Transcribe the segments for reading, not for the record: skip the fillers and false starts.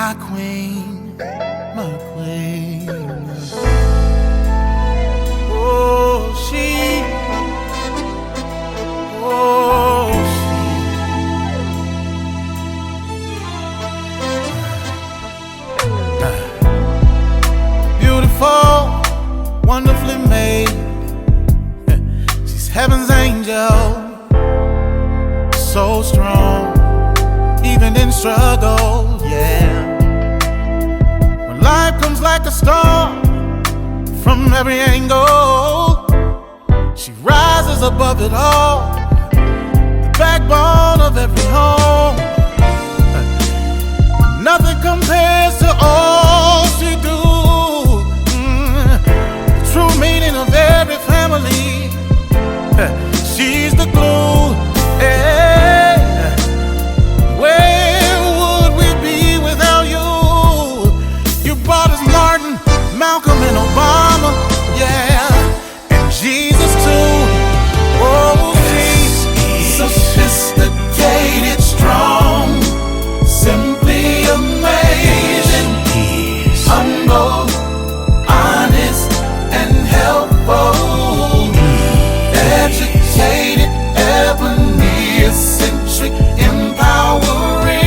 my queen, my queen. Oh, she, oh, she. Beautiful, wonderfully made. She's heaven's angel. So strong, even in struggle, yeah. When life comes like a storm from every angle, she rises above it all, the backbone of every home. Nothing compares to all she do. The true meaning of every family. She's the glue. Yeah. Where would we be without you? You brought us Martin, Malcolm, and Obama, yeah, and Jesus too. Oh, she's sophisticated, strong, simply amazing, humble, honest, and helpful, educated, ebony, eccentric, empowering.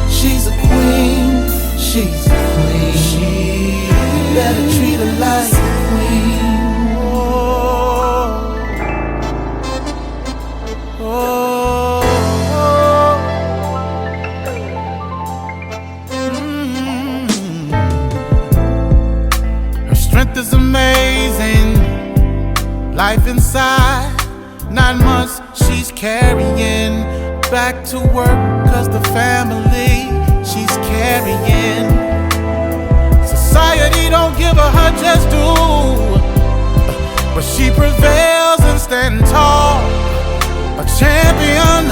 She's a queen, she's a queen. You better treat her like a queen. Oh, oh, Her strength is amazing. Life inside, 9 months she's carrying back to work, 'cause the family she's carrying. Society don't give her just due, but she prevails and stands tall, a champion,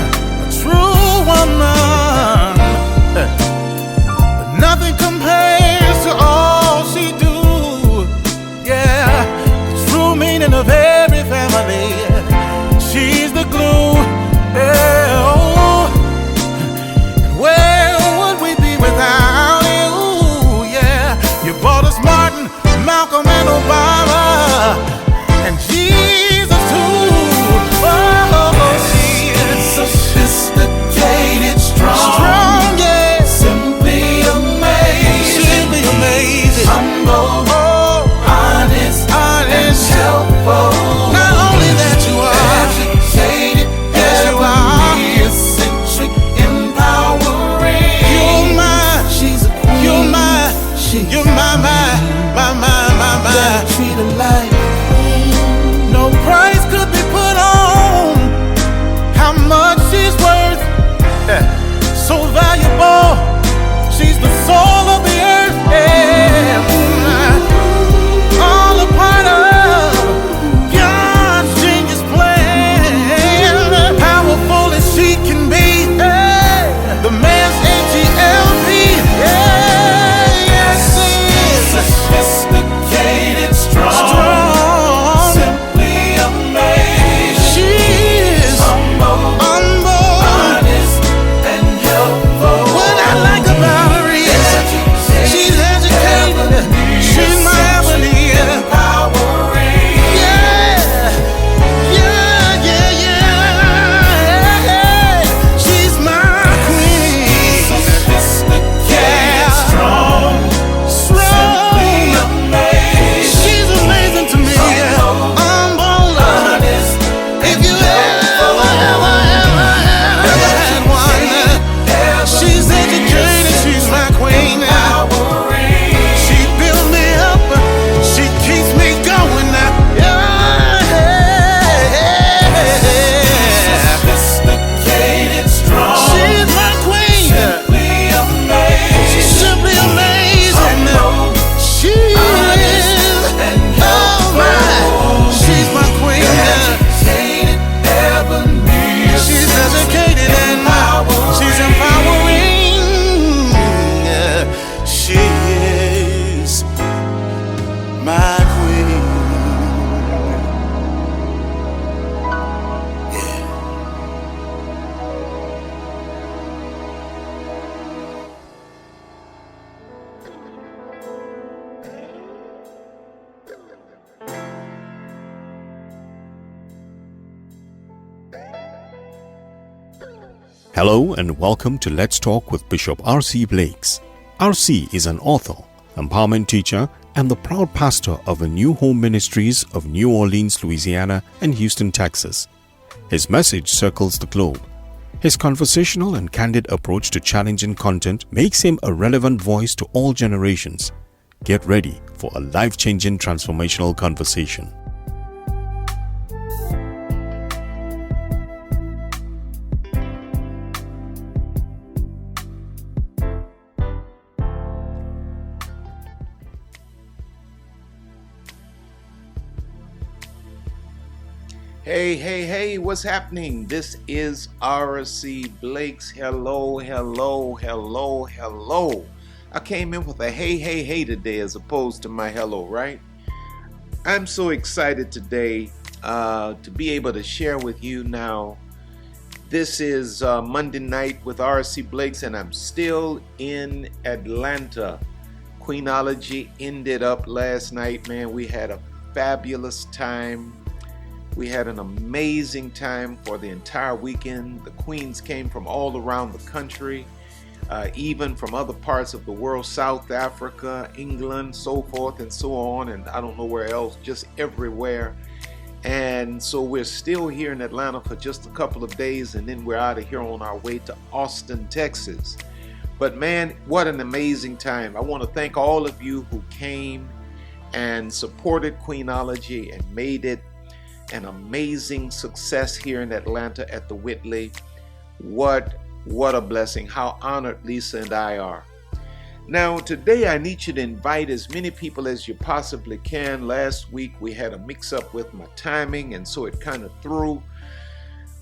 a true woman. But nothing compares to all she do, yeah, the true meaning of every family. She's the glue, yeah, oh. Where would we be without you? Yeah, you brought us Martin, Malcolm, and Obama, and Jesus too. Oh, she is sophisticated, strong, yeah, simply amazing, humble, honest, and helpful. Not only that you are educated, yes you are, eccentric, empowering. You're my, she's a queen. You're my, you're my. Treat her like a queen. No price could be put on how much she's worth. So valuable, she's the soul of the earth. Yeah. All a part of God's genius plan. Powerful as she can be, the man's H-E-L-P. Yeah, yes, she's sophisticated, strong, simply amazing. She is humble, honest, and helpful. What I like about her is she's educated. She's my ebony, empowering. Yeah, yeah, yeah, yeah. She's my queen. Sophisticated, strong, simply amazing. She's amazing to me. Humble, honest, if you ever had one. She's educated, she's my queen. She built me up, she keeps me going. Sophisticated, strong, she's my queen. Simply amazing. She's simply amazing. She is, oh my, she's my queen. Educated, ebony, she's educated and she's empowering. She is my queen. Yeah. Hello and welcome to Let's Talk with Bishop R.C. Blakes. R.C. is an author, empowerment teacher, and the proud pastor of the New Home Ministries of New Orleans, Louisiana and Houston, Texas. His message circles the globe. His conversational and candid approach to challenging content makes him a relevant voice to all generations. Get ready for a life-changing transformational conversation. Hey, what's happening? This is RC Blakes. Hello. I came in with a hey today as opposed to my hello, right? I'm so excited today to be able to share with you now. This is Monday night with RC Blakes, and I'm still in Atlanta. Queenology ended up last night, man. We had a fabulous time. We had an amazing time for the entire weekend. The queens came from all around the country, even from other parts of the world, South Africa, England, so forth and so on, and I don't know where else, just everywhere. And so we're still here in Atlanta for just a couple of days, and then we're out of here on our way to Austin, Texas. But man, what an amazing time. I want to thank all of you who came and supported Queenology and made it an amazing success here in Atlanta at the Whitley. What a blessing. How honored Lisa and I are. Now today I need you to invite as many people as you possibly can. Last week we had a mix-up with my timing, and so it kind of threw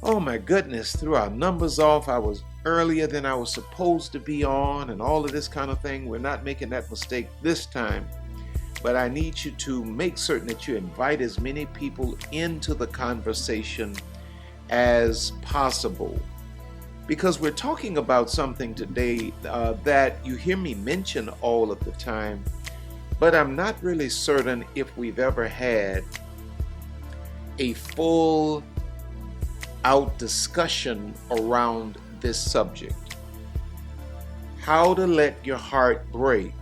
our numbers off. I was earlier than I was supposed to be on and all of this kind of thing. We're not making that mistake this time. But I need you to make certain that you invite as many people into the conversation as possible. Because we're talking about something today that you hear me mention all of the time, but I'm not really certain if we've ever had a full out discussion around this subject. How to let your heart break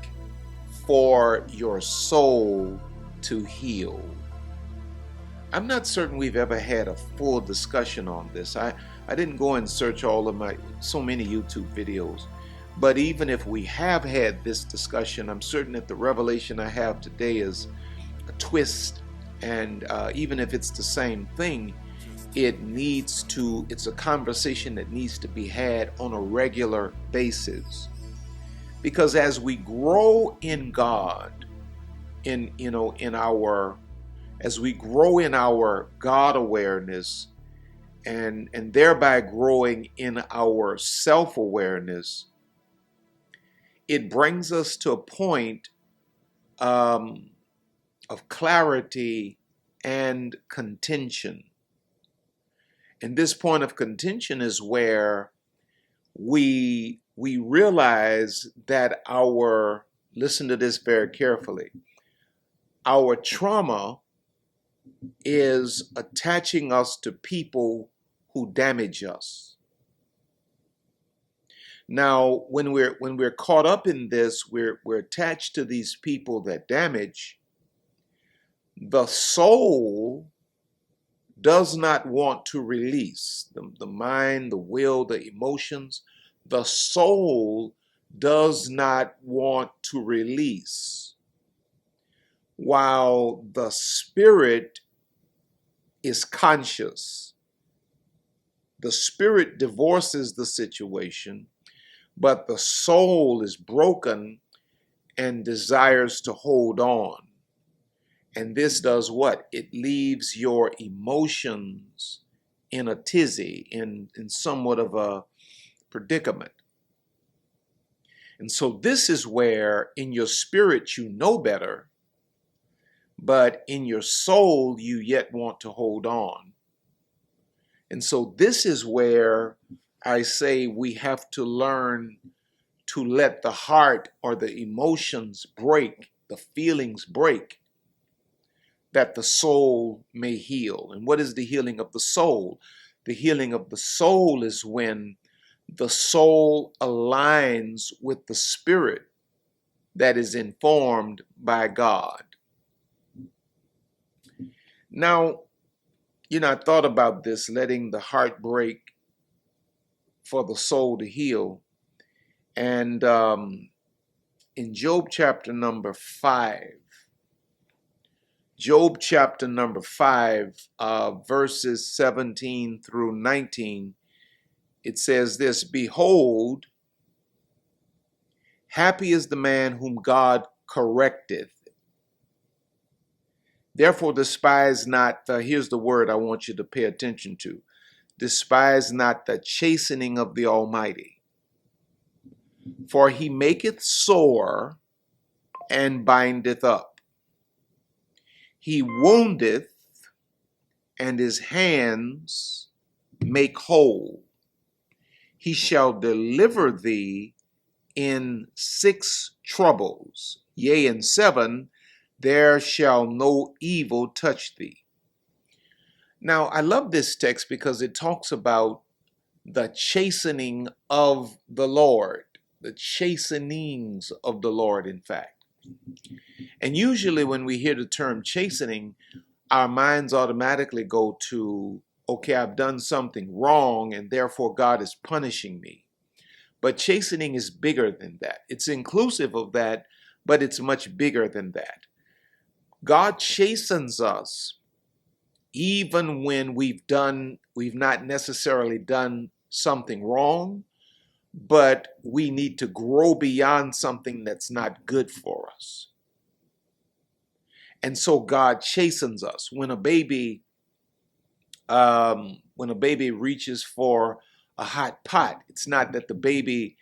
for your soul to heal. I'm not certain we've ever had a full discussion on this. I didn't go and search all of so many YouTube videos, but even if we have had this discussion, I'm certain that the revelation I have today is a twist, and even if it's the same thing, it's a conversation that needs to be had on a regular basis. Because as we grow in God, as we grow in our God awareness, and thereby growing in our self-awareness, it brings us to a point of clarity and contention. And this point of contention is where we realize that listen to this very carefully, our trauma is attaching us to people who damage us. Now, when we're caught up in this, we're attached to these people that damage. The soul does not want to release the mind, the will, the emotions. The soul does not want to release, while the spirit is conscious. The spirit divorces the situation, but the soul is broken and desires to hold on. And this does what? It leaves your emotions in a tizzy, in somewhat of a predicament. And so this is where in your spirit you know better, but in your soul you yet want to hold on. And so this is where I say we have to learn to let the heart or the emotions break, the feelings break, that the soul may heal. And what is the healing of the soul? The healing of the soul is when the soul aligns with the spirit that is informed by God. Now, I thought about this, letting the heart break for the soul to heal. And in Job chapter number 5, verses 17 through 19, it says this: Behold, happy is the man whom God correcteth. Therefore despise not here's the word I want you to pay attention to. Despise not the chastening of the Almighty. For he maketh sore and bindeth up. He woundeth, and his hands make whole. He shall deliver thee in 6 troubles. Yea, in 7, there shall no evil touch thee. Now, I love this text because it talks about the chastening of the Lord, the chastenings of the Lord, in fact. And usually when we hear the term chastening, our minds automatically go to, okay, I've done something wrong and therefore God is punishing me. But chastening is bigger than that. It's inclusive of that, but it's much bigger than that. God chastens us even when we've not necessarily done something wrong, but we need to grow beyond something that's not good for us. And so God chastens us. When a baby reaches for a hot pot, it's not that the baby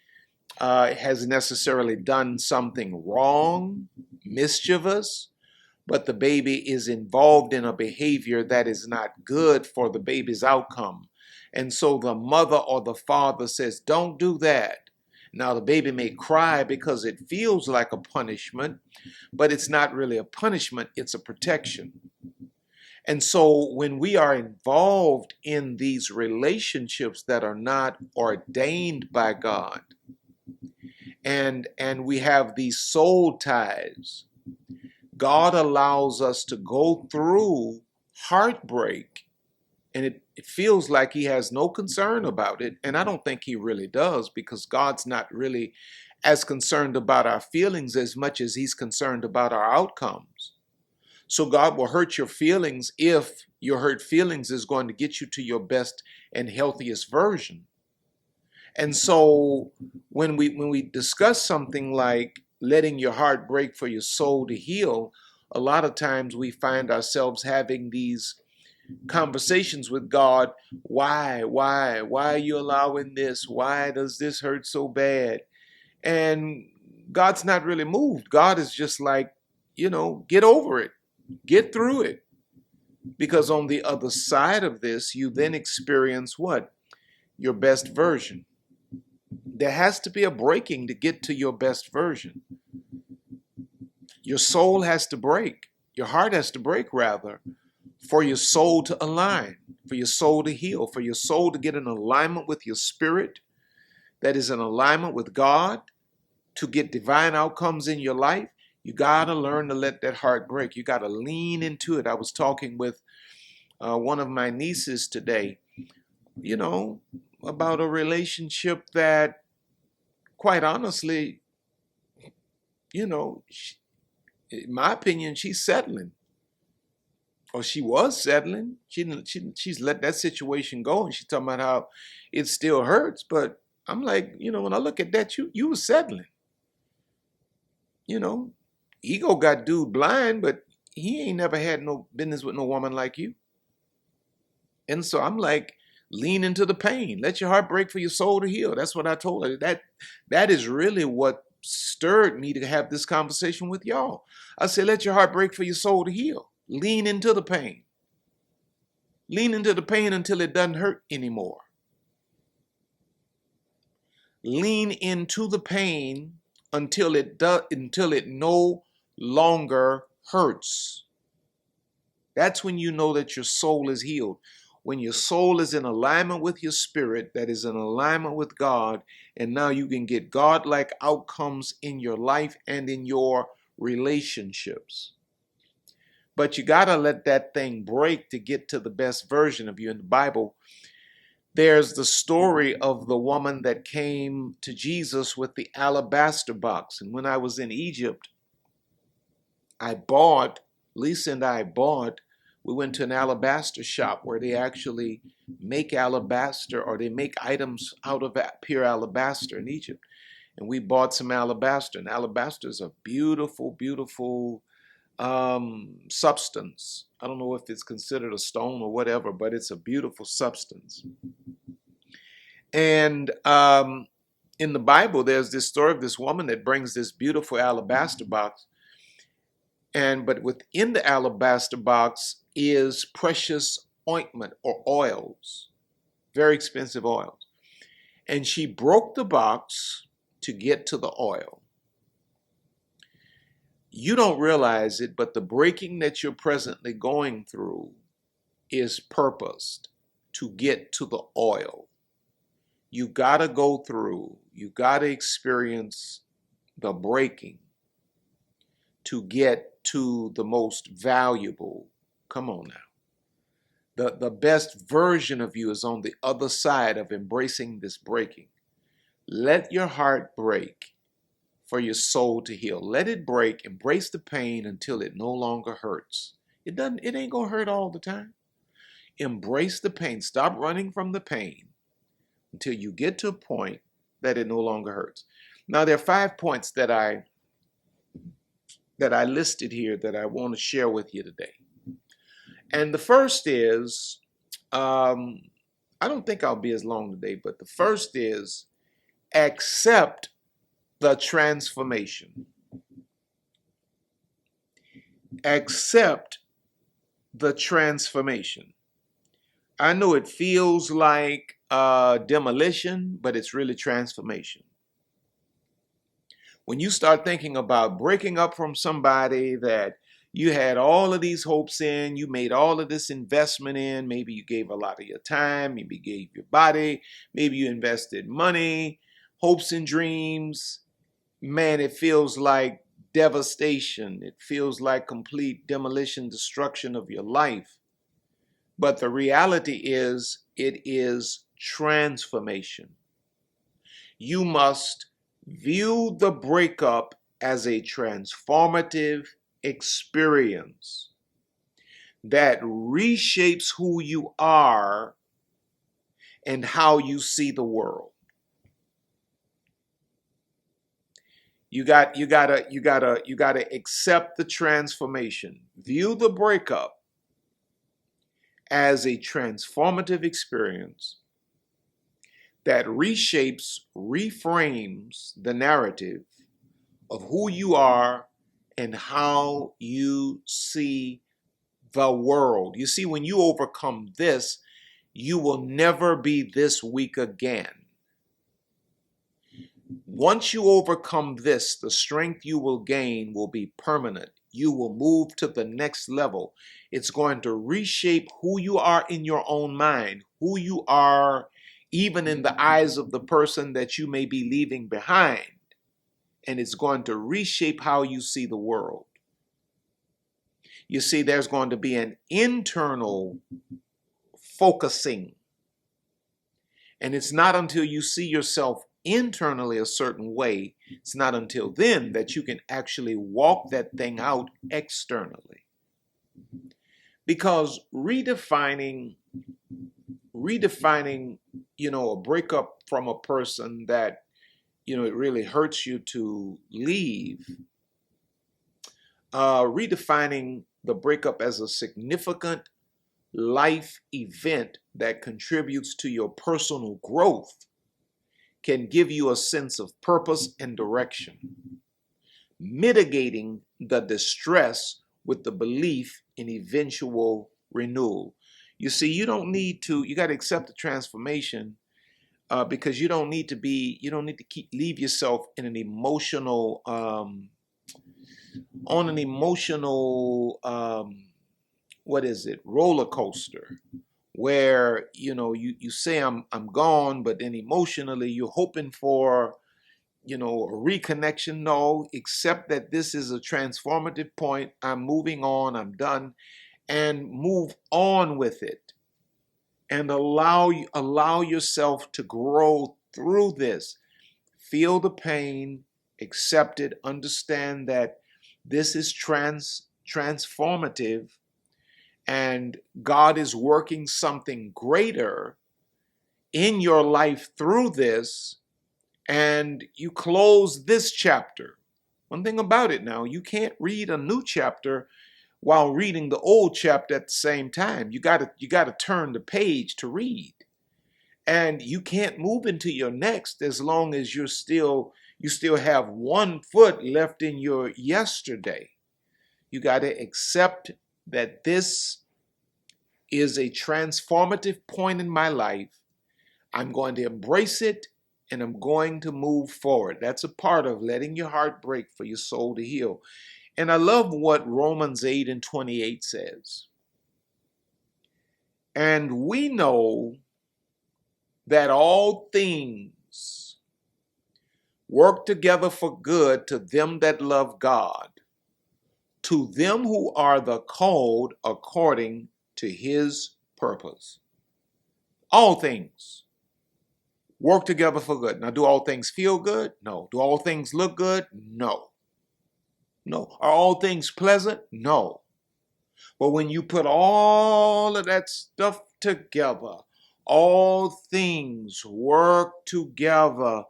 has necessarily done something wrong, mischievous, but the baby is involved in a behavior that is not good for the baby's outcome. And so the mother or the father says, don't do that. Now the baby may cry because it feels like a punishment, but it's not really a punishment, it's a protection. And so when we are involved in these relationships that are not ordained by God, and we have these soul ties, God allows us to go through heartbreak, and it feels like he has no concern about it. And I don't think he really does, because God's not really as concerned about our feelings as much as he's concerned about our outcomes. So God will hurt your feelings if your hurt feelings is going to get you to your best and healthiest version. And so when we discuss something like letting your heart break for your soul to heal, a lot of times we find ourselves having these conversations with God. Why are you allowing this? Why does this hurt so bad? And God's not really moved. God is just like, get over it, get through it. Because on the other side of this, you then experience what? Your best version. There has to be a breaking to get to your best version. Your soul has to break. Your heart has to break, rather, for your soul to align, for your soul to heal, for your soul to get in alignment with your spirit that is in alignment with God, to get divine outcomes in your life. You got to learn to let that heart break. You got to lean into it. I was talking with one of my nieces today, about a relationship that, quite honestly, in my opinion, she's settling. Or she was settling. She's let that situation go, and she's talking about how it still hurts. But I'm like, when I look at that, you were settling. Ego got dude blind, but he ain't never had no business with no woman like you. And so I'm like, lean into the pain. Let your heart break for your soul to heal. That's what I told her. That is really what stirred me to have this conversation with y'all. I said, let your heart break for your soul to heal. Lean into the pain. Lean into the pain until it doesn't hurt anymore. Lean into the pain until it no longer hurts. That's when you know that your soul is healed. when your soul is in alignment with your spirit, that is in alignment with God, and now you can get God-like outcomes in your life and in your relationships. But you got to let that thing break to get to the best version of you. In the Bible, there's the story of the woman that came to Jesus with the alabaster box. And when I was in Egypt, Lisa and I bought, we went to an alabaster shop where they actually make alabaster, or they make items out of pure alabaster in Egypt. And we bought some alabaster. And alabaster is a beautiful, beautiful substance. I don't know if it's considered a stone or whatever, but it's a beautiful substance. And in the Bible, there's this story of this woman that brings this beautiful alabaster box. But within the alabaster box is precious ointment or oils, very expensive oils. And she broke the box to get to the oil. You don't realize it, but the breaking that you're presently going through is purposed to get to the oil. You got to go through, you got to experience the breaking to get to the most valuable. Come on now. The best version of you is on the other side of embracing this breaking. Let your heart break for your soul to heal. Let it break, embrace the pain until it no longer hurts. It ain't gonna hurt all the time. Embrace the pain. Stop running from the pain until you get to a point that it no longer hurts. Now, there are 5 points that I listed here that I want to share with you today. And the first is, I don't think I'll be as long today, but the first is accept the transformation. Accept the transformation. I know it feels like demolition, but it's really transformation. When you start thinking about breaking up from somebody that you had all of these hopes in, you made all of this investment in, maybe you gave a lot of your time, maybe you gave your body, maybe you invested money, hopes and dreams, man, it feels like devastation. It feels like complete demolition, destruction of your life. But the reality is, it is transformation. You must view the breakup as a transformative experience that reshapes who you are and how you see the world. You gotta accept the transformation. View the breakup as a transformative experience that reshapes, reframes the narrative of who you are and how you see the world. You see, when you overcome this, you will never be this weak again. Once you overcome this, the strength you will gain will be permanent. You will move to the next level. It's going to reshape who you are in your own mind, who you are even in the eyes of the person that you may be leaving behind. And it's going to reshape how you see the world. You see, there's going to be an internal focusing. And it's not until you see yourself internally a certain way, it's not until then that you can actually walk that thing out externally. Because redefining, a breakup from a person that, it really hurts you to leave, redefining the breakup as a significant life event that contributes to your personal growth can give you a sense of purpose and direction, mitigating the distress with the belief in eventual renewal. You see, you got to accept the transformation because you don't need to leave yourself in an emotional, roller coaster where, you say I'm gone, but then emotionally you're hoping for, a reconnection. No, accept that this is a transformative point. I'm moving on, I'm done, and move on with it. And allow yourself to grow through this. Feel the pain, accept it, understand that this is transformative, and God is working something greater in your life through this, and you close this chapter. One thing about it now, you can't read a new chapter while reading the old chapter at the same time. You gotta turn the page to read. And you can't move into your next as long as you still have one foot left in your yesterday. You got to accept that this is a transformative point in my life. I'm going to embrace it, and I'm going to move forward. That's a part of letting your heart break for your soul to heal. And I love what Romans 8:28 says. And we know that all things work together for good to them that love God, to them who are the called according to his purpose. All things work together for good. Now, do all things feel good? No. Do all things look good? No. No. Are all things pleasant? No. But when you put all of that stuff together, all things work together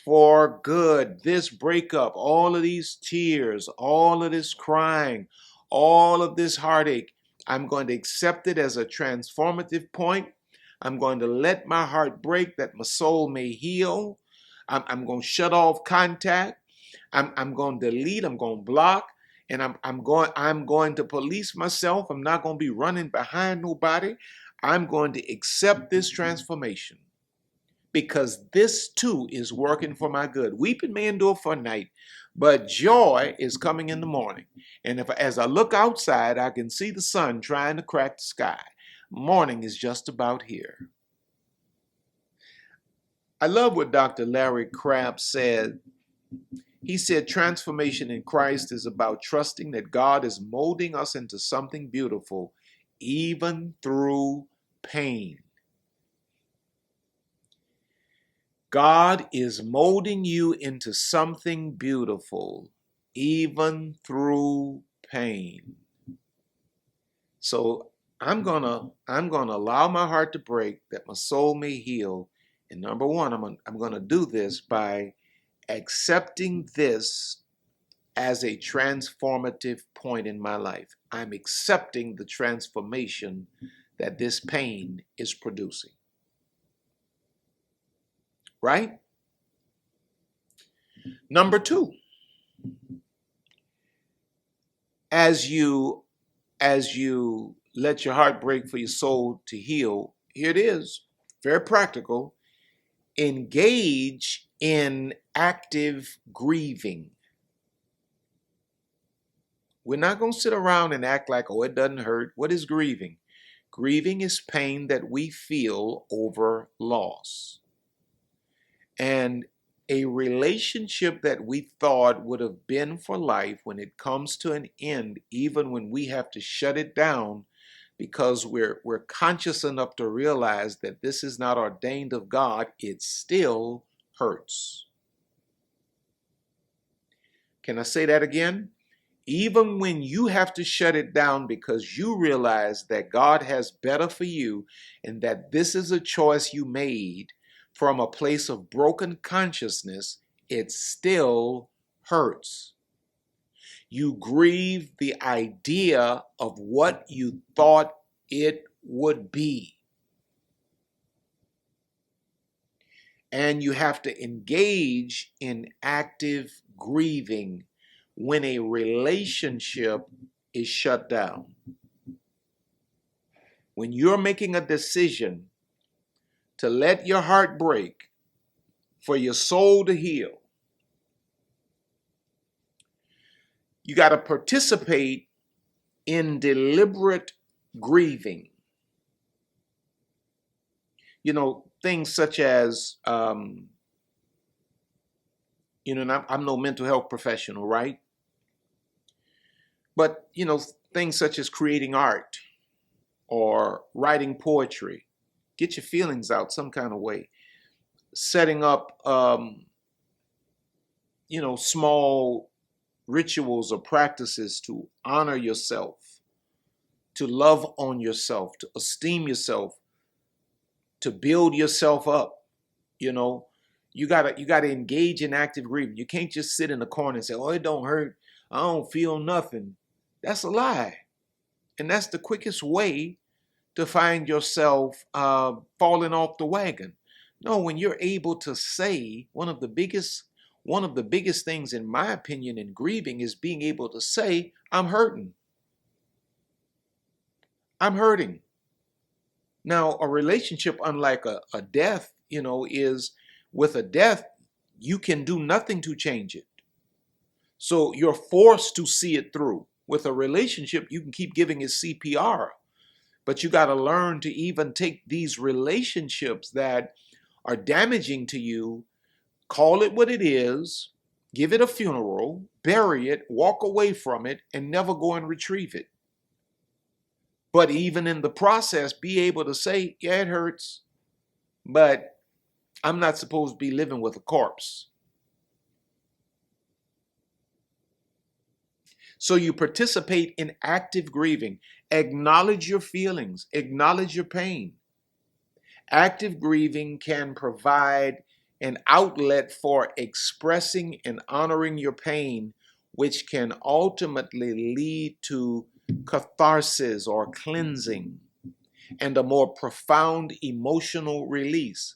for good. This breakup, all of these tears, all of this crying, all of this heartache, I'm going to accept it as a transformative point. I'm going to let my heart break that my soul may heal. I'm going to shut off contact. I'm going to delete. I'm going to block. And I'm going to police myself. I'm not going to be running behind nobody. I'm going to accept this transformation, because this too is working for my good. Weeping may endure for a night, but joy is coming in the morning. And as I look outside, I can see the sun trying to crack the sky. Morning is just about here. I love what Dr. Larry Crabb said. He said, transformation in Christ is about trusting that God is molding us into something beautiful, even through pain. God is molding you into something beautiful, even through pain. So I'm gonna allow my heart to break that my soul may heal. And number one, I'm gonna do this by accepting this as a transformative point in my life. I'm accepting the transformation that this pain is producing. Right? Number two, as you let your heart break for your soul to heal, here it is, very practical. Engage in active grieving. We're not going to sit around and act like, oh, it doesn't hurt. What is grieving? Grieving is pain that we feel over loss. And a relationship that we thought would have been for life, when it comes to an end, even when we have to shut it down because we're conscious enough to realize that this is not ordained of God, it still hurts. Can I say that again? Even when you have to shut it down because you realize that God has better for you and that this is a choice you made from a place of broken consciousness, it still hurts. You grieve the idea of what you thought it would be. And you have to engage in active grieving when a relationship is shut down. When you're making a decision to let your heart break for your soul to heal, you got to participate in deliberate grieving. Things such as, and I'm no mental health professional, right? But, things such as creating art or writing poetry, get your feelings out some kind of way, setting up, small rituals or practices to honor yourself, to love on yourself, to esteem yourself, to build yourself up. You gotta engage in active grieving. You can't just sit in the corner and say, "Oh, it don't hurt. I don't feel nothing." That's a lie, and that's the quickest way to find yourself falling off the wagon. No, when you're able to say, one of the biggest things, in my opinion, in grieving is being able to say, "I'm hurting. I'm hurting." Now, a relationship, unlike a death, is, with a death, you can do nothing to change it. So you're forced to see it through. With a relationship, you can keep giving it CPR, but you got to learn to even take these relationships that are damaging to you, call it what it is, give it a funeral, bury it, walk away from it, and never go and retrieve it. But even in the process, be able to say, "Yeah, it hurts, but I'm not supposed to be living with a corpse." So you participate in active grieving. Acknowledge your feelings, acknowledge your pain. Active grieving can provide an outlet for expressing and honoring your pain, which can ultimately lead to catharsis or cleansing and a more profound emotional release.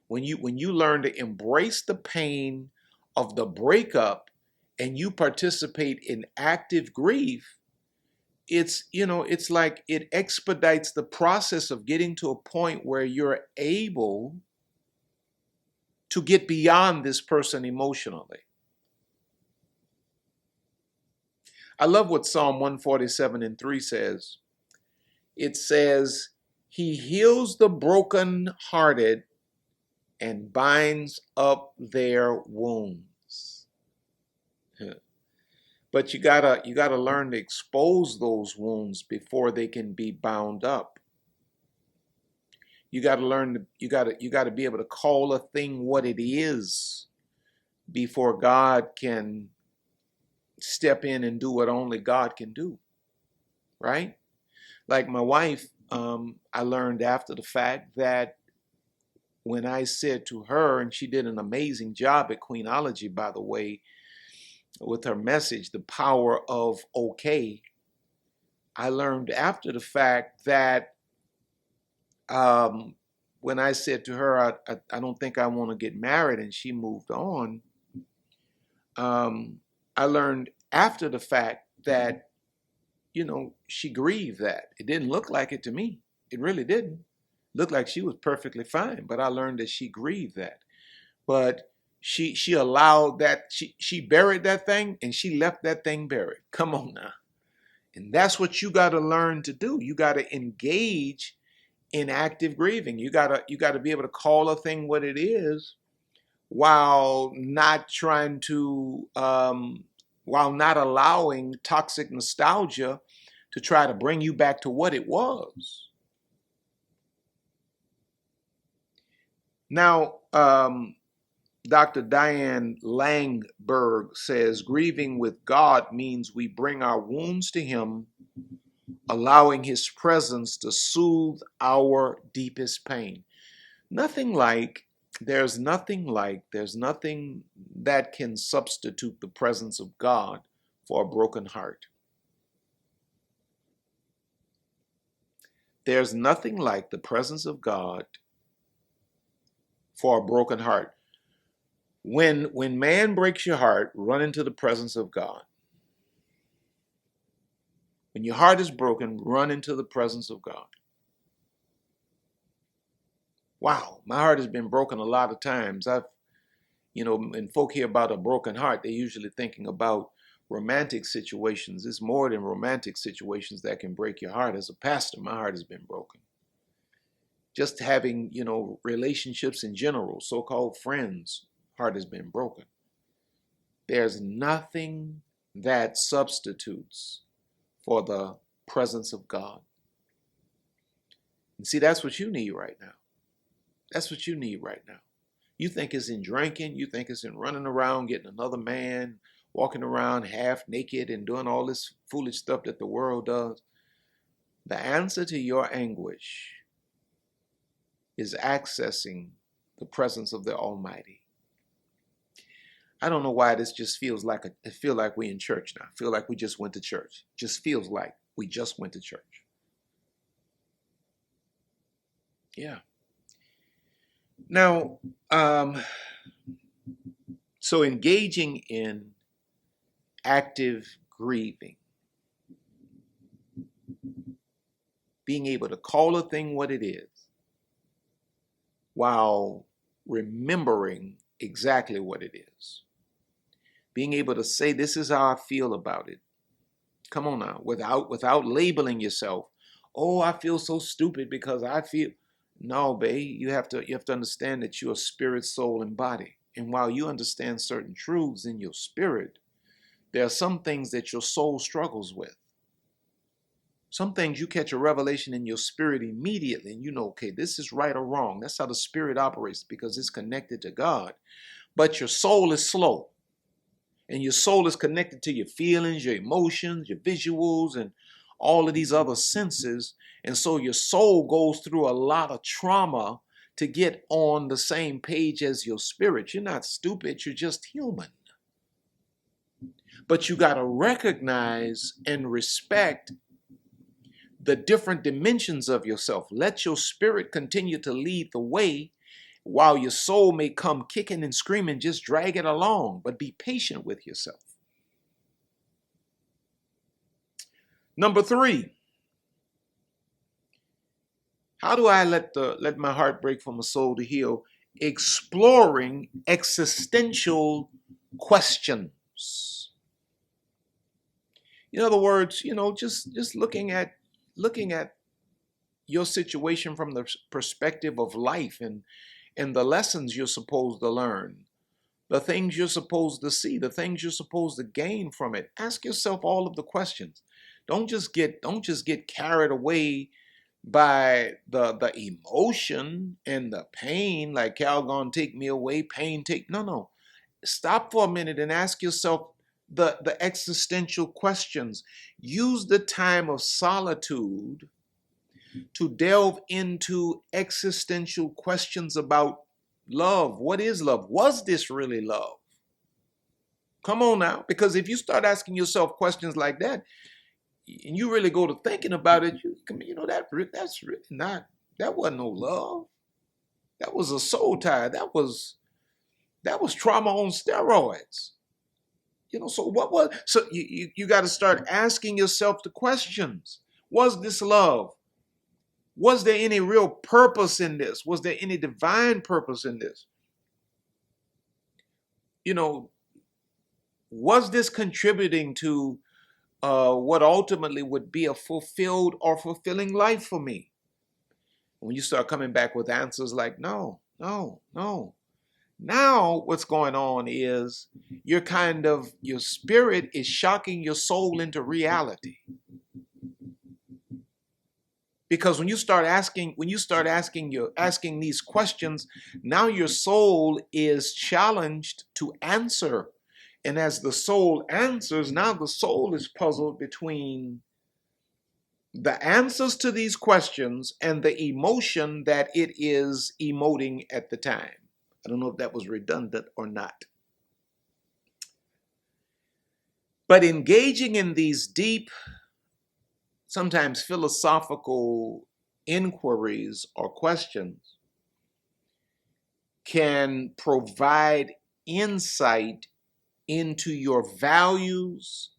When you learn to embrace the pain of the breakup and you participate in active grief, it's like it expedites the process of getting to a point where you're able to get beyond this person emotionally. I love what Psalm 147:3 says. It says, "He heals the brokenhearted and binds up their wounds." But you gotta learn to expose those wounds before they can be bound up. You gotta learn you gotta be able to call a thing what it is before God can step in and do what only God can do. Right? Like my wife, I learned after the fact that when I said to her, and she did an amazing job at Queenology, by the way, with her message, The Power of Okay. I learned after the fact that when I said to her, I don't think I want to get married, and she moved on, I learned after the fact that, she grieved that. It didn't look like it to me. It really didn't. Looked like she was perfectly fine, but I learned that she grieved that. But she allowed that, she buried that thing, and she left that thing buried. Come on now. And that's what you got to learn to do. You got to engage in active grieving. You got to be able to call a thing what it is while not trying to while not allowing toxic nostalgia to try to bring you back to what it was. Now, Dr. Diane Langberg says, grieving with God means we bring our wounds to Him, allowing His presence to soothe our deepest pain. There's nothing that can substitute the presence of God for a broken heart. There's nothing like the presence of God for a broken heart. When man breaks your heart, run into the presence of God. When your heart is broken, run into the presence of God. Wow, my heart has been broken a lot of times. When folk hear about a broken heart, they're usually thinking about romantic situations. It's more than romantic situations that can break your heart. As a pastor, my heart has been broken. just having, relationships in general, so-called friends, heart has been broken. There's nothing that substitutes for the presence of God. And see, that's what you need right now. That's what you need right now. You think it's in drinking. You think it's in running around, getting another man, walking around half naked and doing all this foolish stuff that the world does. The answer to your anguish is accessing the presence of the Almighty. I don't know why this just feels like it feels like we're in church now. I feel like we just went to church. It just feels like we just went to church. Yeah. Now, so engaging in active grieving, being able to call a thing what it is while remembering exactly what it is. Being able to say, this is how I feel about it. Come on now, without labeling yourself. Oh, I feel so stupid because I feel. No, babe, you have to understand that you're a spirit, soul, and body. And while you understand certain truths in your spirit, there are some things that your soul struggles with. Some things you catch a revelation in your spirit immediately, and you know, okay, this is right or wrong. That's how the spirit operates because it's connected to God. But your soul is slow. And your soul is connected to your feelings, your emotions, your visuals, and all of these other senses. And so your soul goes through a lot of trauma to get on the same page as your spirit. You're not stupid, you're just human. But you got to recognize and respect the different dimensions of yourself. Let your spirit continue to lead the way while your soul may come kicking and screaming. Just drag it along, but be patient with yourself. Number 3, how do I let my heart break for my soul to heal? Exploring existential questions. In other words, just looking at your situation from the perspective of life and the lessons you're supposed to learn, the things you're supposed to see, the things you're supposed to gain from it. Ask yourself all of the questions. Don't just get carried away by the emotion and the pain, like Calgon, take me away, pain, take. No. Stop for a minute and ask yourself the existential questions. Use the time of solitude to delve into existential questions about love. What is love? Was this really love? Come on now, because if you start asking yourself questions like that, and you really go to thinking about it, that's really not. That wasn't no love. That was a soul tie. That was trauma on steroids. So what was? So you got to start asking yourself the questions. Was this love? Was there any real purpose in this? Was there any divine purpose in this? Was this contributing to what ultimately would be a fulfilled or fulfilling life for me? When you start coming back with answers like, no. Now what's going on is your spirit is shocking your soul into reality. Because when you start asking these questions, now your soul is challenged to answer. And as the soul answers, now the soul is puzzled between the answers to these questions and the emotion that it is emoting at the time. I don't know if that was redundant or not. But engaging in these deep, sometimes philosophical inquiries or questions can provide insight into your values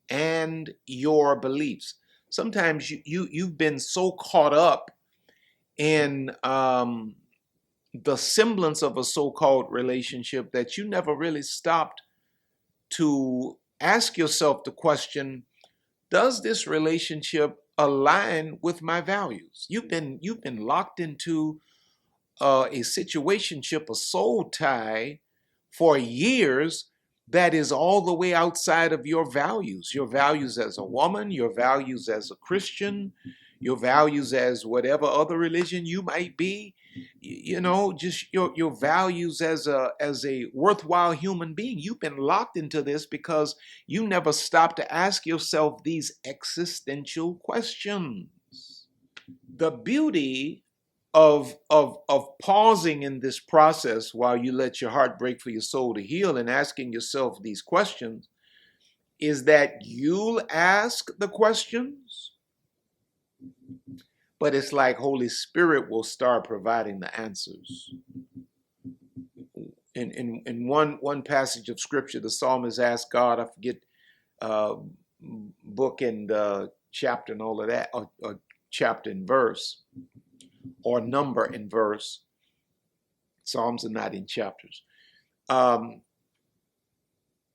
and your beliefs. Sometimes you've been so caught up in the semblance of a so-called relationship that you never really stopped to ask yourself the question, does this relationship align with my values? You've been locked into a situationship, a soul tie for years that is all the way outside of your values as a woman, your values as a Christian, your values as whatever other religion you might be, just your values as a worthwhile human being. You've been locked into this because you never stop to ask yourself these existential questions. The beauty of pausing in this process while you let your heart break for your soul to heal and asking yourself these questions is that you'll ask the questions, but it's like Holy Spirit will start providing the answers. In one passage of scripture, the psalmist asked God, I forget book and chapter and all of that, or chapter and verse, or number and verse. Psalms are not in chapters.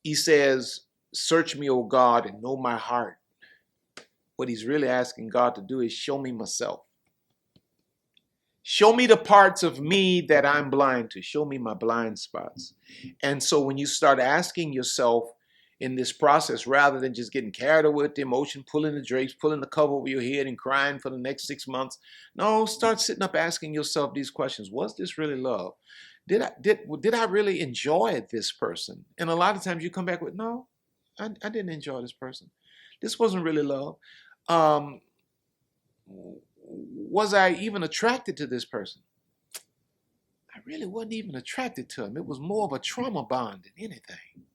He says, search me, O God, and know my heart. What he's really asking God to do is show me myself. Show me the parts of me that I'm blind to. Show me my blind spots. And so when you start asking yourself in this process, rather than just getting carried away with the emotion, pulling the drapes, pulling the cover over your head and crying for the next 6 months, no, start sitting up asking yourself these questions. Was this really love? Did I really enjoy this person? And a lot of times you come back with, no, I didn't enjoy this person. This wasn't really love. Was I even attracted to this person? I really wasn't even attracted to him. It was more of a trauma bond than anything.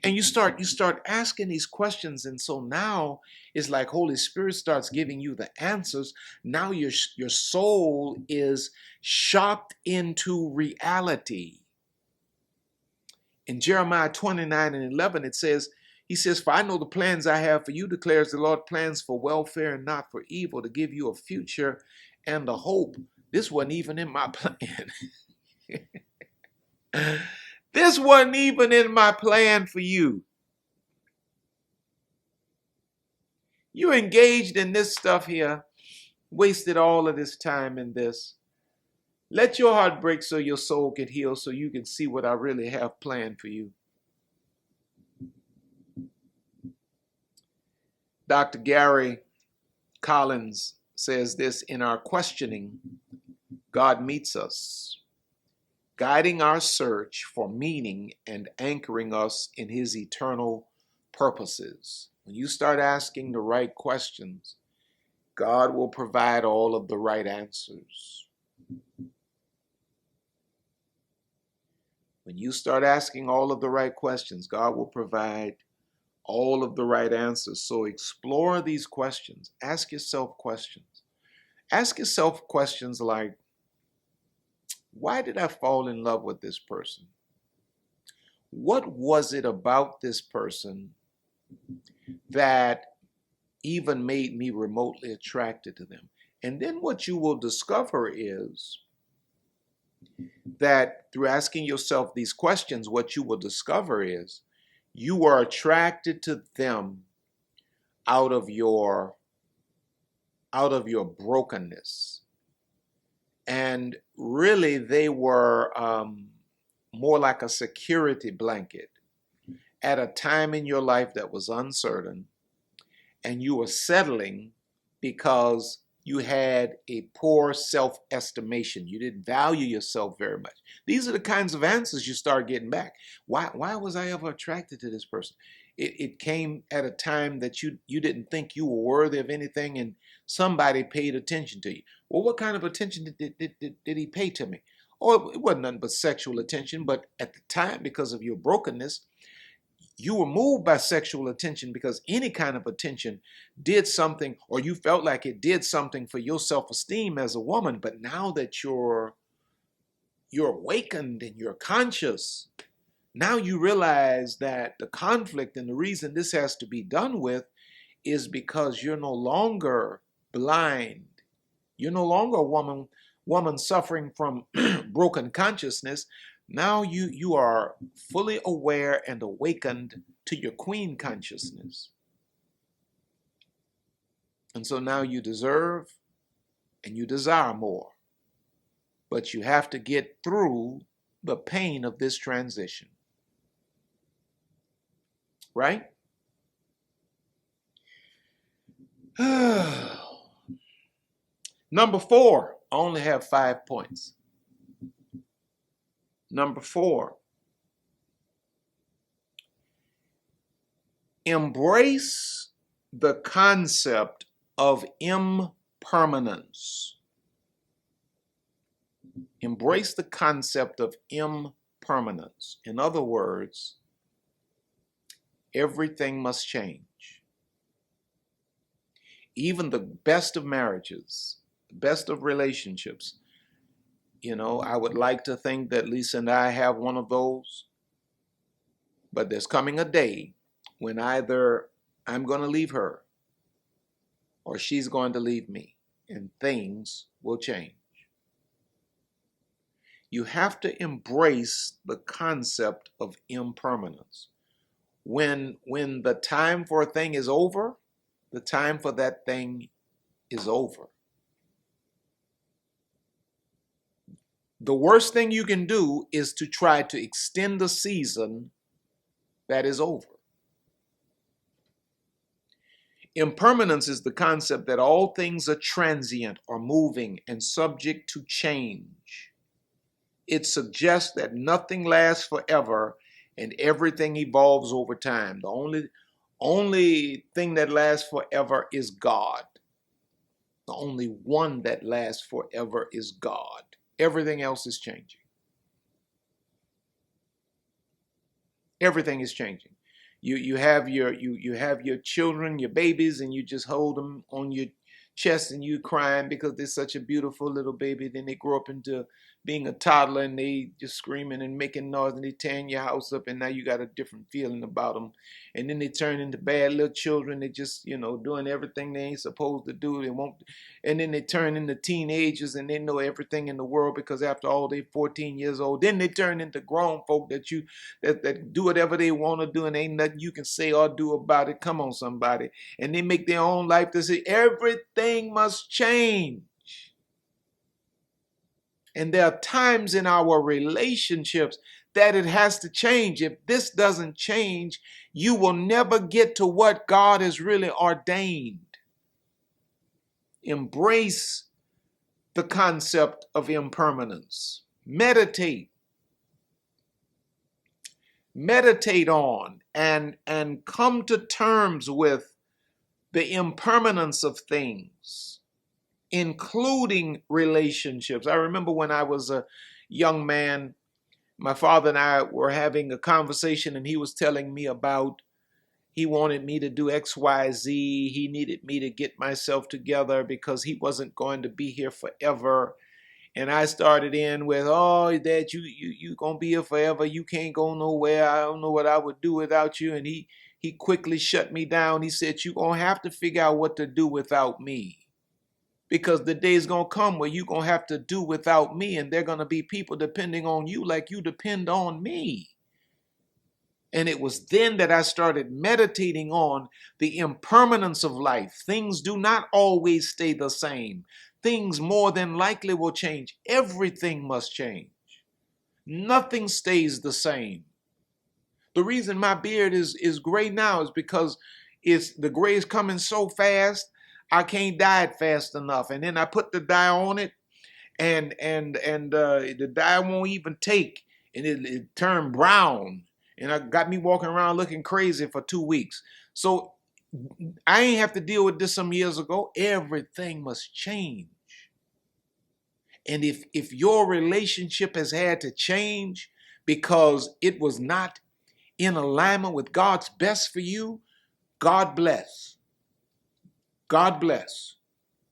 And you start asking these questions, and so now it's like Holy Spirit starts giving you the answers. Now your soul is shocked into reality. In Jeremiah 29:11, it says, he says, for I know the plans I have for you, declares the Lord, plans for welfare and not for evil, to give you a future and a hope. This wasn't even in my plan. This wasn't even in my plan for you. You engaged in this stuff here, wasted all of this time in this. Let your heart break so your soul can heal, so you can see what I really have planned for you. Dr. Gary Collins says this: in our questioning, God meets us, guiding our search for meaning and anchoring us in his eternal purposes. When you start asking the right questions, God will provide all of the right answers. When you start asking all of the right questions, God will provide all of the right answers. So explore these questions. Ask yourself questions. Ask yourself questions like, why did I fall in love with this person? What was it about this person that even made me remotely attracted to them? And then what you will discover is that through asking yourself these questions, what you will discover is you are attracted to them out of your brokenness. And really, they were more like a security blanket at a time in your life that was uncertain, and you were settling because you had a poor self-estimation. You didn't value yourself very much. These are the kinds of answers you start getting back. Why was I ever attracted to this person? It came at a time that you didn't think you were worthy of anything, and somebody paid attention to you. Well, what kind of attention did he pay to me? Oh, it wasn't nothing but sexual attention, but at the time, because of your brokenness, you were moved by sexual attention because any kind of attention did something, or you felt like it did something for your self-esteem as a woman. But now that you're awakened and you're conscious, now you realize that the conflict and the reason this has to be done with is because you're no longer blind. You're no longer a woman suffering from broken consciousness. Now you are fully aware and awakened to your queen consciousness. And so now you deserve and you desire more. But you have to get through the pain of this transition. Right? Number 4, I only have 5 points. Number 4, embrace the concept of impermanence. Embrace the concept of impermanence. In other words, everything must change. Even the best of marriages, the best of relationships. You know, I would like to think that Lisa and I have one of those. But there's coming a day when either I'm going to leave her or she's going to leave me, and things will change. You have to embrace the concept of impermanence. When the time for a thing is over, the time for that thing is over. The worst thing you can do is to try to extend the season that is over. Impermanence is the concept that all things are transient or moving and subject to change. It suggests that nothing lasts forever and everything evolves over time. The only thing that lasts forever is God. The only one that lasts forever is God. Everything else is changing. Everything is changing. You have your children, your babies, and you just hold them on your chest and you crying because they're such a beautiful little baby. Then they grow up into being a toddler and they just screaming and making noise and they tearing your house up, and now you got a different feeling about them. And then they turn into bad little children. They just, doing everything they ain't supposed to do. They won't. And then they turn into teenagers and they know everything in the world because after all, they're 14 years old. Then they turn into grown folk that do whatever they want to do and ain't nothing you can say or do about it. Come on, somebody. And they make their own life decision. Everything must change. And there are times in our relationships that it has to change. If this doesn't change, you will never get to what God has really ordained. Embrace the concept of impermanence. Meditate on and come to terms with the impermanence of things, including relationships. I remember when I was a young man, my father and I were having a conversation and he was telling me about he wanted me to do X, Y, Z. He needed me to get myself together because he wasn't going to be here forever. And I started in with, oh, Dad, you gonna be here forever. You can't go nowhere. I don't know what I would do without you. And he quickly shut me down. He said, you're gonna have to figure out what to do without me. Because the day is gonna come where you're gonna have to do without me, and there are gonna be people depending on you like you depend on me. And it was then that I started meditating on the impermanence of life. Things do not always stay the same. Things more than likely will change. Everything must change. Nothing stays the same. The reason my beard is gray now is because the gray is coming so fast, I can't dye it fast enough. And then I put the dye on it, and the dye won't even take, and it turned brown. And I got me walking around looking crazy for 2 weeks. So I ain't have to deal with this some years ago. Everything must change. And if your relationship has had to change because it was not in alignment with God's best for you, God bless. God bless.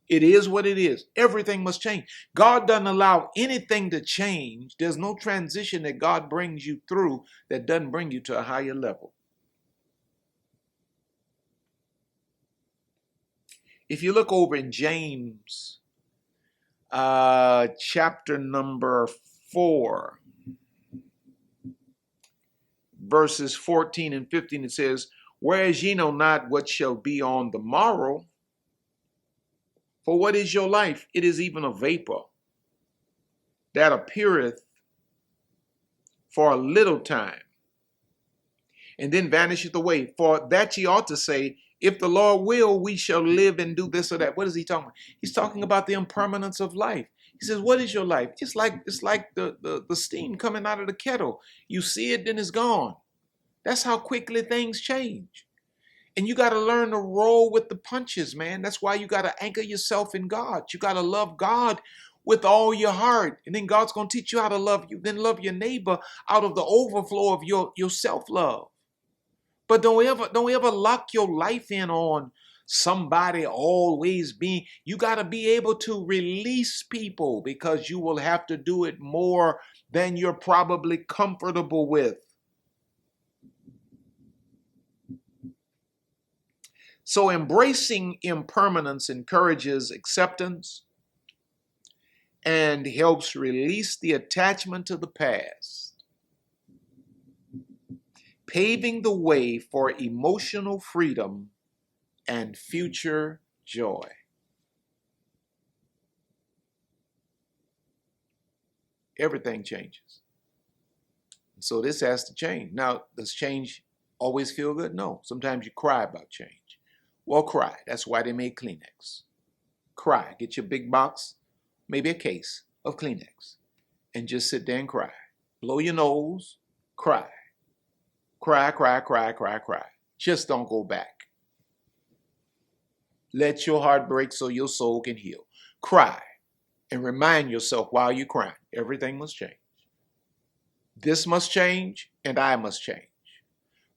It is what it is. Everything must change. God doesn't allow anything to change. There's no transition that God brings you through that doesn't bring you to a higher level. If you look over in James, chapter number 4, verses 14 and 15, it says, whereas ye know not what shall be on the morrow, For what is your life? It is even a vapor that appeareth for a little time, and then vanisheth away. For that ye ought to say, if the Lord will, we shall live and do this or that. What is he talking about? He's talking about the impermanence of life. He says, what is your life? It's like the steam coming out of the kettle. You see it, then it's gone. That's how quickly things change. And you got to learn to roll with the punches, man. That's why you got to anchor yourself in God. You got to love God with all your heart. And then God's going to teach you how to love you. Then love your neighbor out of the overflow of your self-love. But don't ever lock your life in on somebody always being. You got to be able to release people, because you will have to do it more than you're probably comfortable with. So embracing impermanence encourages acceptance and helps release the attachment to the past, paving the way for emotional freedom and future joy. Everything changes. So this has to change. Now, does change always feel good? No. Sometimes you cry about change. Well, cry. That's why they made Kleenex. Cry. Get your big box, maybe a case of Kleenex, and just sit there and cry. Blow your nose, cry. Cry, cry, cry, cry, cry. Just don't go back. Let your heart break so your soul can heal. Cry and remind yourself while you're crying, everything must change. This must change, and I must change.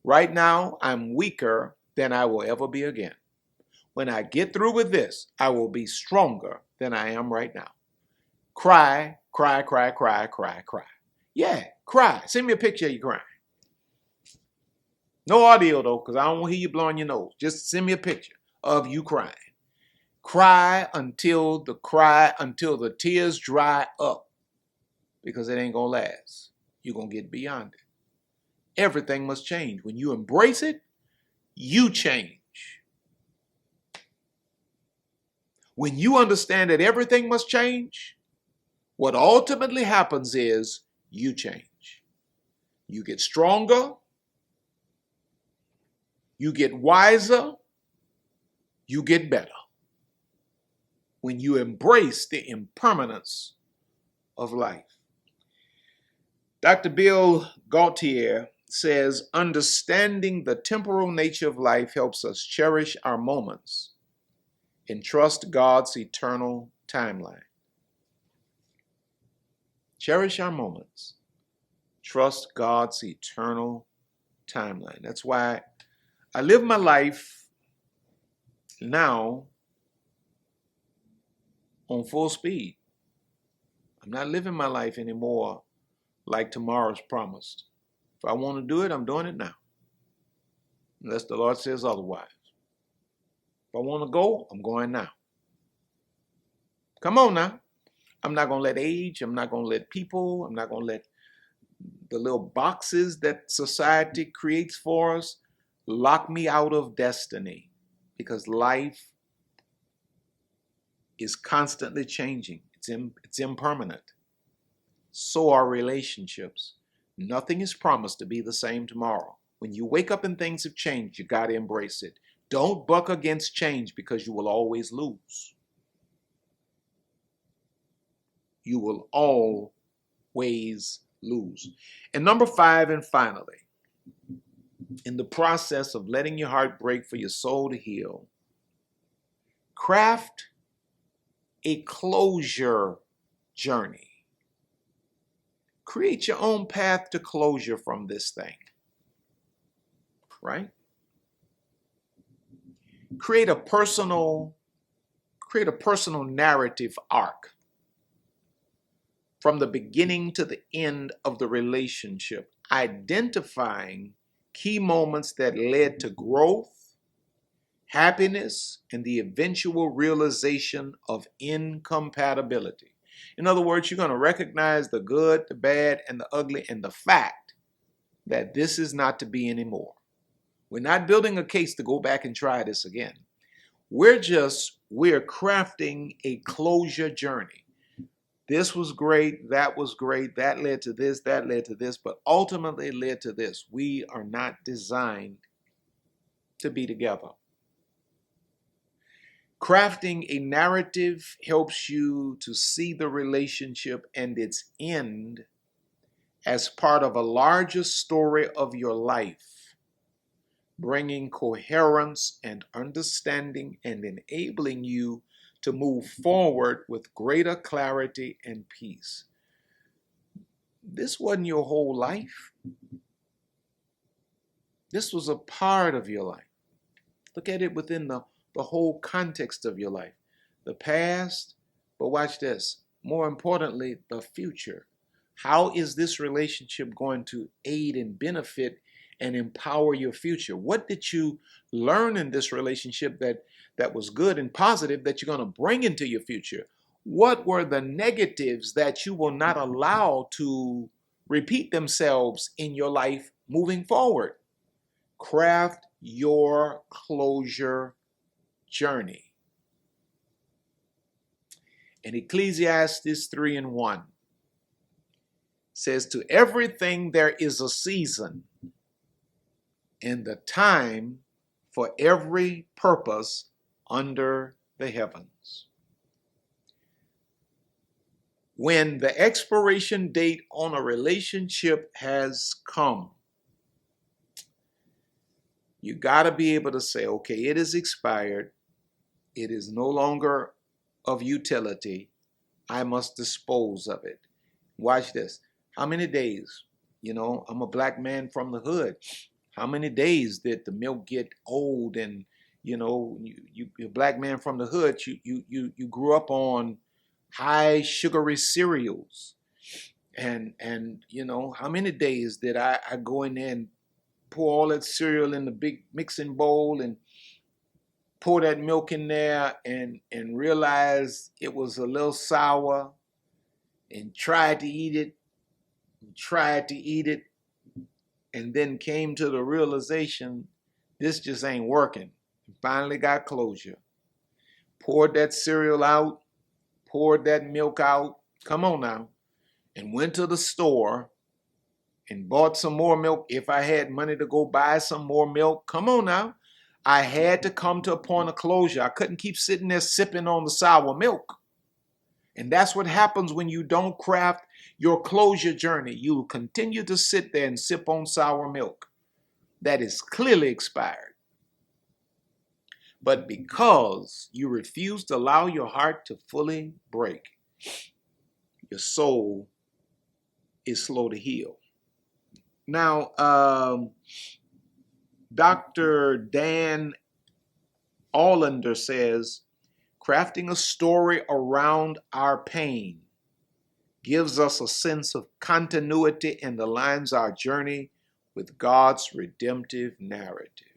Right now, I'm weaker than I will ever be again. When I get through with this, I will be stronger than I am right now. Cry, cry, cry, cry, cry, cry. Yeah, cry. Send me a picture of you crying. No audio though, because I don't want to hear you blowing your nose. Just send me a picture of you crying. Cry until the tears dry up, because it ain't gonna last. You're gonna get beyond it. Everything must change. When you embrace it, you change. When you understand that everything must change, what ultimately happens is you change. You get stronger, you get wiser, you get better. When you embrace the impermanence of life. Dr. Bill Gaultier says, understanding the temporal nature of life helps us cherish our moments and trust God's eternal timeline. Cherish our moments. Trust God's eternal timeline. That's why I live my life now on full speed. I'm not living my life anymore like tomorrow's promised. If I want to do it, I'm doing it now. Unless the Lord says otherwise. If I want to go, I'm going now. Come on now. I'm not going to let age, I'm not going to let people, I'm not going to let the little boxes that society creates for us lock me out of destiny, because life is constantly changing. It's impermanent. So are relationships. Nothing is promised to be the same tomorrow. When you wake up and things have changed, you got to embrace it. Don't buck against change, because you will always lose. You will always lose. And number 5, and finally, in the process of letting your heart break for your soul to heal, craft a closure journey. Create your own path to closure from this thing, right? Create a personal narrative arc from the beginning to the end of the relationship, identifying key moments that led to growth, happiness, and the eventual realization of incompatibility. In other words, you're going to recognize the good, the bad, and the ugly, and the fact that this is not to be anymore. We're not building a case to go back and try this again. We're crafting a closure journey. This was great, that was great, that led to this, but ultimately it led to this. We are not designed to be together. Crafting a narrative helps you to see the relationship and its end as part of a larger story of your life, bringing coherence and understanding and enabling you to move forward with greater clarity and peace. This wasn't your whole life. This was a part of your life. Look at it within the whole context of your life. The past, but watch this. More importantly, the future. How is this relationship going to aid and benefit and empower your future? What did you learn in this relationship that was good and positive that you're going to bring into your future? What were the negatives that you will not allow to repeat themselves in your life moving forward? Craft your closure journey. And Ecclesiastes 3:1 says, to everything there is a season and the time for every purpose under the heavens. When the expiration date on a relationship has come, you got to be able to say, okay, it is expired. It is no longer of utility. I must dispose of it. Watch this. How many days? I'm a black man from the hood. How many days did the milk get old? And you're a black man from the hood. You grew up on high sugary cereals, and how many days did I go in there and pour all that cereal in the big mixing bowl and pour that milk in there and realize it was a little sour and tried to eat it, and then came to the realization this just ain't working. Finally got closure. Poured that cereal out, poured that milk out, come on now, and went to the store and bought some more milk. If I had money to go buy some more milk, come on now. I had to come to a point of closure. I couldn't keep sitting there sipping on the sour milk. And that's what happens when you don't craft your closure journey. You will continue to sit there and sip on sour milk that is clearly expired. But because you refuse to allow your heart to fully break, your soul is slow to heal. Now, Dr. Dan Allender says, crafting a story around our pain gives us a sense of continuity and aligns our journey with God's redemptive narrative.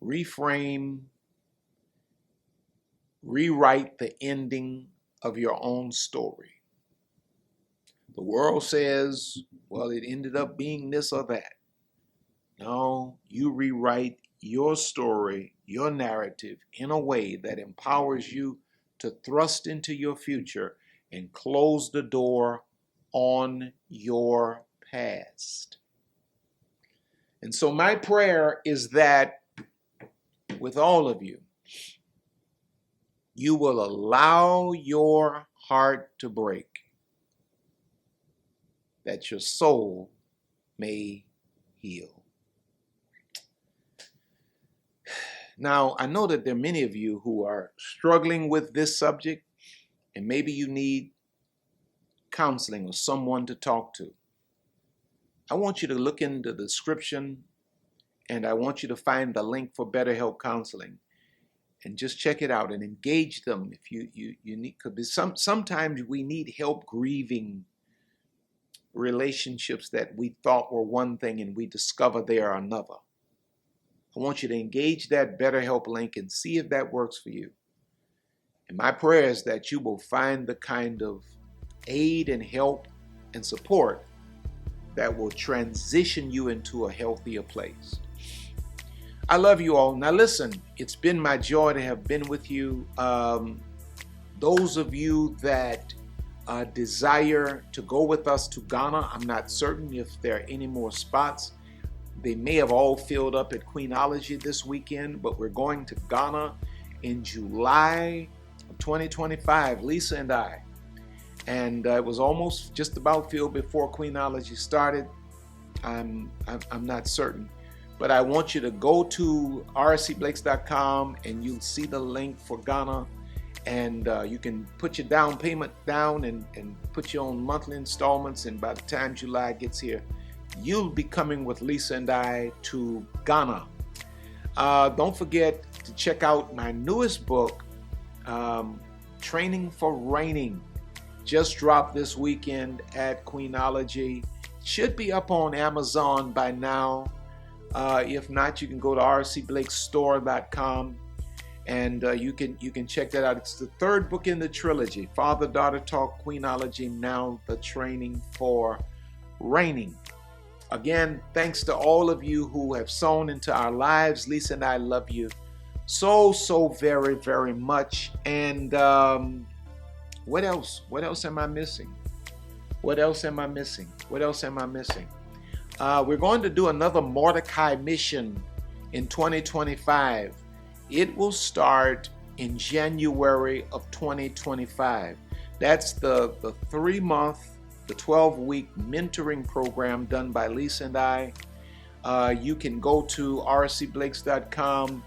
Reframe, rewrite the ending of your own story. The world says, well, it ended up being this or that. No, you rewrite your story, your narrative in a way that empowers you to thrust into your future and close the door on your past. And so my prayer is that with all of you, you will allow your heart to break, that your soul may heal. Now, I know that there are many of you who are struggling with this subject, and maybe you need counseling or someone to talk to. I want you to look into the description, and I want you to find the link for BetterHelp Counseling, and just check it out and engage them if you need. Because sometimes we need help grieving relationships that we thought were one thing and we discover they are another. I want you to engage that BetterHelp link and see if that works for you. And my prayer is that you will find the kind of aid and help and support that will transition you into a healthier place. I love you all. Now listen, it's been my joy to have been with you. Those of you that desire to go with us to Ghana, I'm not certain if there are any more spots. They may have all filled up at Queenology this weekend, but we're going to Ghana in July of 2025, Lisa and I. And it was almost just about filled before Queenology started. I'm not certain. But I want you to go to rcblakes.com and you'll see the link for Ghana. And you can put your down payment down and put your own monthly installments. And by the time July gets here, you'll be coming with Lisa and I to Ghana. Don't forget to check out my newest book, Training for Reigning. Just dropped this weekend at Queenology. Should be up on Amazon by now. If not, you can go to rcblakesstore.com and you can check that out. It's the third book in the trilogy, Father-Daughter Talk, Queenology, now the Training for Reigning. Again, thanks to all of you who have sown into our lives. Lisa and I love you so very, very much. And what else? What else am I missing? What else am I missing? What else am I missing? We're going to do another MORDECAI mission in 2025. It will start in January of 2025. That's the 3-month, the 12-week mentoring program done by Lisa and I. You can go to rcblakes.com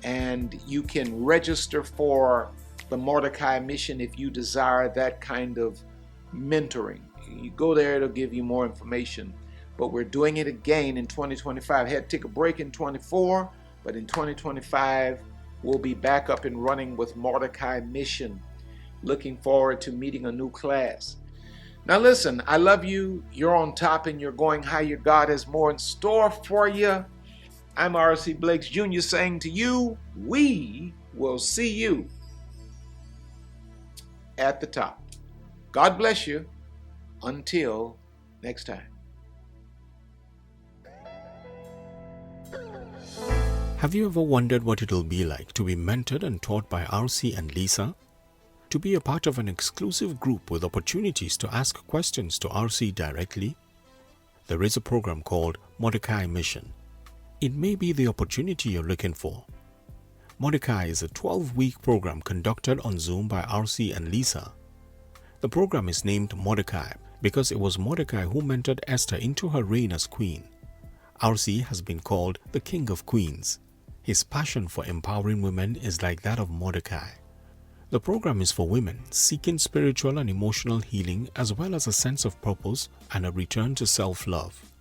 and you can register for the MORDECAI mission if you desire that kind of mentoring. You go there, it'll give you more information. But we're doing it again in 2025. Had to take a break in 24, but in 2025, we'll be back up and running with MORDECAI mission. Looking forward to meeting a new class. Now listen, I love you. You're on top and you're going higher. God has more in store for you. I'm R.C. Blakes Jr. saying to you, we will see you at the top. God bless you. Until next time. Have you ever wondered what it'll be like to be mentored and taught by RC and Lisa? To be a part of an exclusive group with opportunities to ask questions to RC directly? There is a program called MORDECAI Mission. It may be the opportunity you're looking for. MORDECAI is a 12-week program conducted on Zoom by RC and Lisa. The program is named MORDECAI because it was Mordecai who mentored Esther into her reign as queen. RC has been called the King of Queens. His passion for empowering women is like that of Mordecai. The program is for women seeking spiritual and emotional healing as well as a sense of purpose and a return to self-love.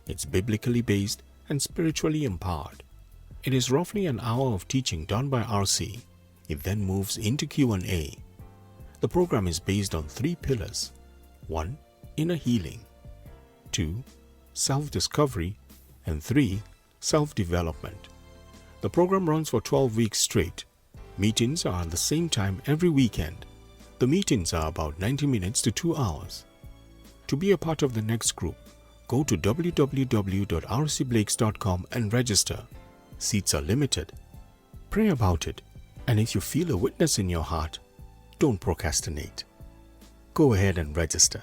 It's biblically based and spiritually empowered. It is roughly an hour of teaching done by RC. It then moves into Q&A. The program is based on 3 pillars. 1. Inner healing. 2. Self-discovery. And 3. Self-development. The program runs for 12 weeks straight. Meetings are at the same time every weekend. The meetings are about 90 minutes to 2 hours. To be a part of the next group, go to www.rcblakes.com and register. Seats are limited. Pray about it, and if you feel a witness in your heart, don't procrastinate. Go ahead and register.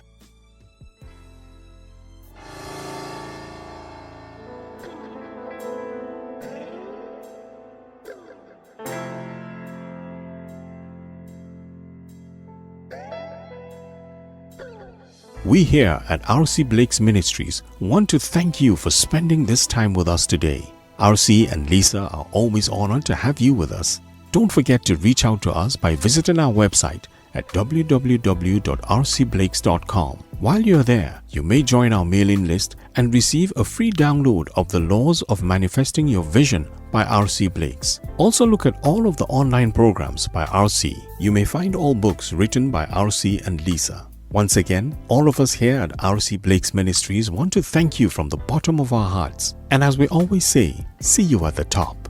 We here at RC Blakes Ministries want to thank you for spending this time with us today. RC and Lisa are always honored to have you with us. Don't forget to reach out to us by visiting our website at www.rcblakes.com. While you're there, you may join our mailing list and receive a free download of The Laws of Manifesting Your Vision by RC Blakes. Also look at all of the online programs by RC. You may find all books written by RC and Lisa. Once again, all of us here at RC Blakes Ministries want to thank you from the bottom of our hearts. And as we always say, see you at the top.